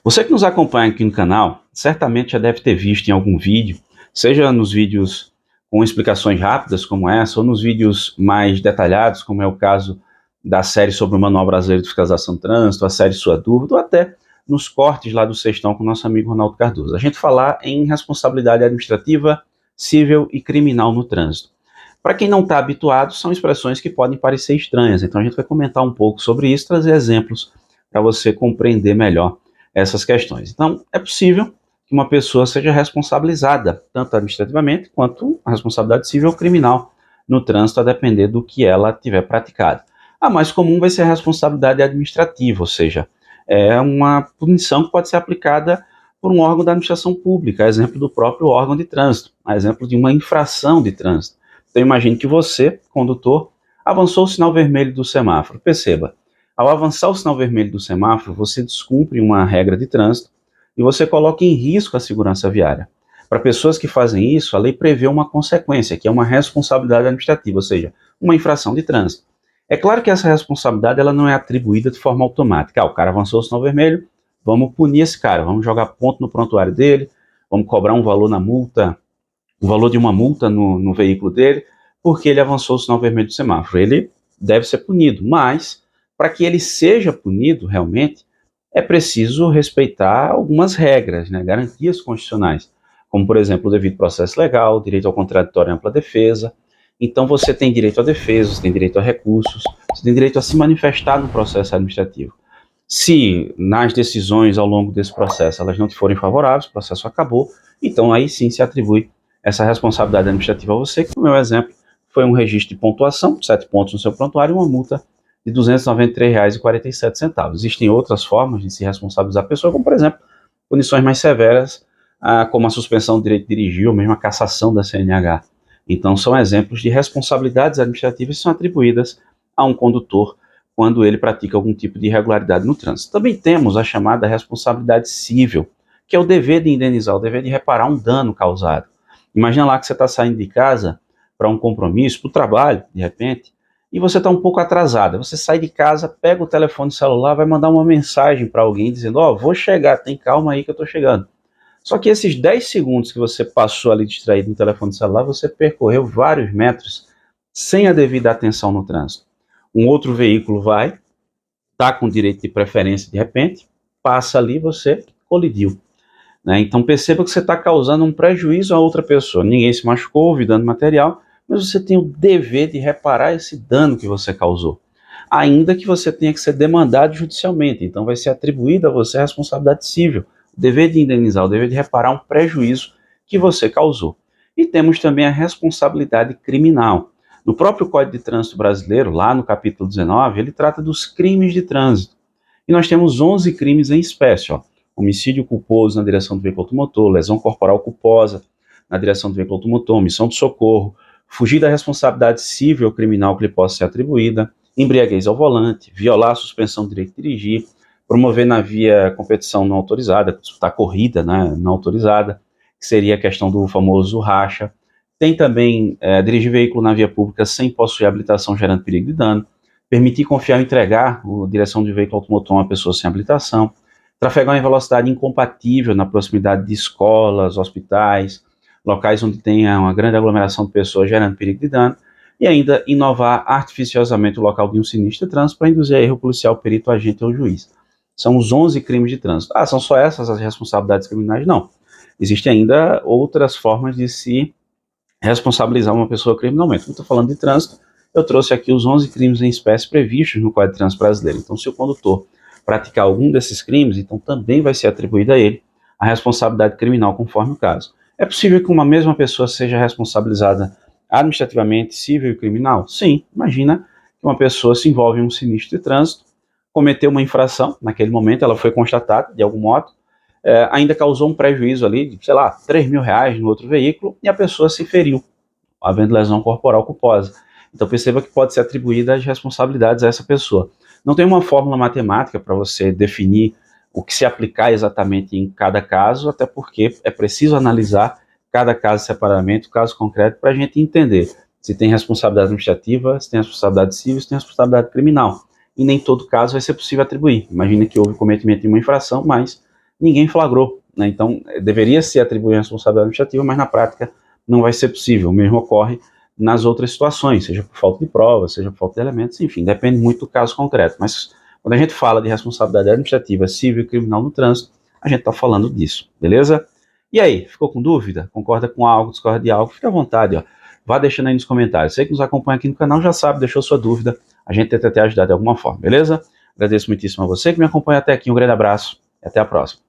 Você que nos acompanha aqui no canal, certamente já deve ter visto em algum vídeo, seja nos vídeos com explicações rápidas como essa, ou nos vídeos mais detalhados, como é o caso da série sobre o Manual Brasileiro de Fiscalização do Trânsito, a série Sua Dúvida, ou até nos cortes lá do Sextão com o nosso amigo Ronaldo Cardoso. A gente falar em responsabilidade administrativa, civil e criminal no trânsito. Para quem não está habituado, são expressões que podem parecer estranhas, então a gente vai comentar um pouco sobre isso, trazer exemplos para você compreender melhor essas questões. Então, é possível que uma pessoa seja responsabilizada, tanto administrativamente, quanto a responsabilidade civil ou criminal no trânsito, a depender do que ela tiver praticado. A mais comum vai ser a responsabilidade administrativa, ou seja, é uma punição que pode ser aplicada por um órgão da administração pública, a exemplo do próprio órgão de trânsito, a exemplo de uma infração de trânsito. Então, imagine que você, condutor, avançou o sinal vermelho do semáforo. Perceba, ao avançar o sinal vermelho do semáforo, você descumpre uma regra de trânsito e você coloca em risco a segurança viária. Para pessoas que fazem isso, a lei prevê uma consequência, que é uma responsabilidade administrativa, ou seja, uma infração de trânsito. É claro que essa responsabilidade ela não é atribuída de forma automática. O cara avançou o sinal vermelho, vamos punir esse cara, vamos jogar ponto no prontuário dele, vamos cobrar um valor na multa, o valor de uma multa no veículo dele, porque ele avançou o sinal vermelho do semáforo. Ele deve ser punido, mas para que ele seja punido realmente, é preciso respeitar algumas regras, né, garantias constitucionais, como, por exemplo, o devido processo legal, direito ao contraditório e ampla defesa. Então, você tem direito à defesa, você tem direito a recursos, você tem direito a se manifestar no processo administrativo. Se nas decisões ao longo desse processo elas não te forem favoráveis, o processo acabou, então aí sim se atribui essa responsabilidade administrativa a você, que no meu exemplo foi um registro de pontuação, 7 pontos no seu prontuário e uma multa de R$ 293,47. Existem outras formas de se responsabilizar a pessoa, como por exemplo, punições mais severas, como a suspensão do direito de dirigir ou mesmo a cassação da CNH. Então são exemplos de responsabilidades administrativas que são atribuídas a um condutor quando ele pratica algum tipo de irregularidade no trânsito. Também temos a chamada responsabilidade civil, que é o dever de indenizar, o dever de reparar um dano causado. Imagina lá que você está saindo de casa para um compromisso, para o trabalho, de repente, e você está um pouco atrasada. Você sai de casa, pega o telefone celular, vai mandar uma mensagem para alguém dizendo, vou chegar, tem calma aí que eu estou chegando. Só que esses 10 segundos que você passou ali distraído no telefone celular, você percorreu vários metros sem a devida atenção no trânsito. Um outro veículo vai, está com direito de preferência de repente, passa ali, você colidiu. Né? Então perceba que você está causando um prejuízo a outra pessoa. Ninguém se machucou, houve dano material, mas você tem o dever de reparar esse dano que você causou. Ainda que você tenha que ser demandado judicialmente, então vai ser atribuída a você a responsabilidade civil, o dever de indenizar, o dever de reparar um prejuízo que você causou. E temos também a responsabilidade criminal. No próprio Código de Trânsito Brasileiro, lá no capítulo 19, ele trata dos crimes de trânsito. E nós temos 11 crimes em espécie, homicídio culposo na direção do veículo automotor, lesão corporal culposa na direção do veículo automotor, omissão de socorro, fugir da responsabilidade civil ou criminal que lhe possa ser atribuída, embriaguez ao volante, violar a suspensão do direito de dirigir, promover na via competição não autorizada, disputar corrida, né, não autorizada, que seria a questão do famoso racha. Tem também dirigir veículo na via pública sem possuir habilitação gerando perigo de dano, permitir confiar ou entregar a direção de veículo automotor a uma pessoa sem habilitação, trafegar em velocidade incompatível na proximidade de escolas, hospitais, locais onde tenha uma grande aglomeração de pessoas gerando perigo de dano, e ainda inovar artificiosamente o local de um sinistro de trânsito para induzir a erro policial, perito, agente ou juiz. São os 11 crimes de trânsito. São só essas as responsabilidades criminais? Não. Existem ainda outras formas de se responsabilizar uma pessoa criminalmente. Como estou falando de trânsito, eu trouxe aqui os 11 crimes em espécie previstos no Código de Trânsito Brasileiro. Então, se o condutor praticar algum desses crimes, então também vai ser atribuída a ele a responsabilidade criminal conforme o caso. É possível que uma mesma pessoa seja responsabilizada administrativamente, civil e criminal? Sim, imagina que uma pessoa se envolve em um sinistro de trânsito, cometeu uma infração, naquele momento ela foi constatada de algum modo, ainda causou um prejuízo ali de, sei lá, R$ 3.000 no outro veículo e a pessoa se feriu, havendo lesão corporal culposa. Então perceba que pode ser atribuída as responsabilidades a essa pessoa. Não tem uma fórmula matemática para você definir o que se aplicar exatamente em cada caso, até porque é preciso analisar cada caso separadamente, o caso concreto, para a gente entender se tem responsabilidade administrativa, se tem responsabilidade civil, se tem responsabilidade criminal. E nem todo caso vai ser possível atribuir. Imagina que houve cometimento de uma infração, mas ninguém flagrou, né? Então, deveria se atribuir a responsabilidade administrativa, mas na prática não vai ser possível. O mesmo ocorre nas outras situações, seja por falta de provas, seja por falta de elementos, enfim, depende muito do caso concreto. Mas quando a gente fala de responsabilidade administrativa, civil e criminal no trânsito, a gente está falando disso, beleza? E aí, ficou com dúvida? Concorda com algo, discorda de algo? Fique à vontade, ó. Vá deixando aí nos comentários. Você que nos acompanha aqui no canal já sabe, deixou sua dúvida, a gente tenta te ajudar de alguma forma, beleza? Agradeço muitíssimo a você que me acompanha até aqui, um grande abraço e até a próxima.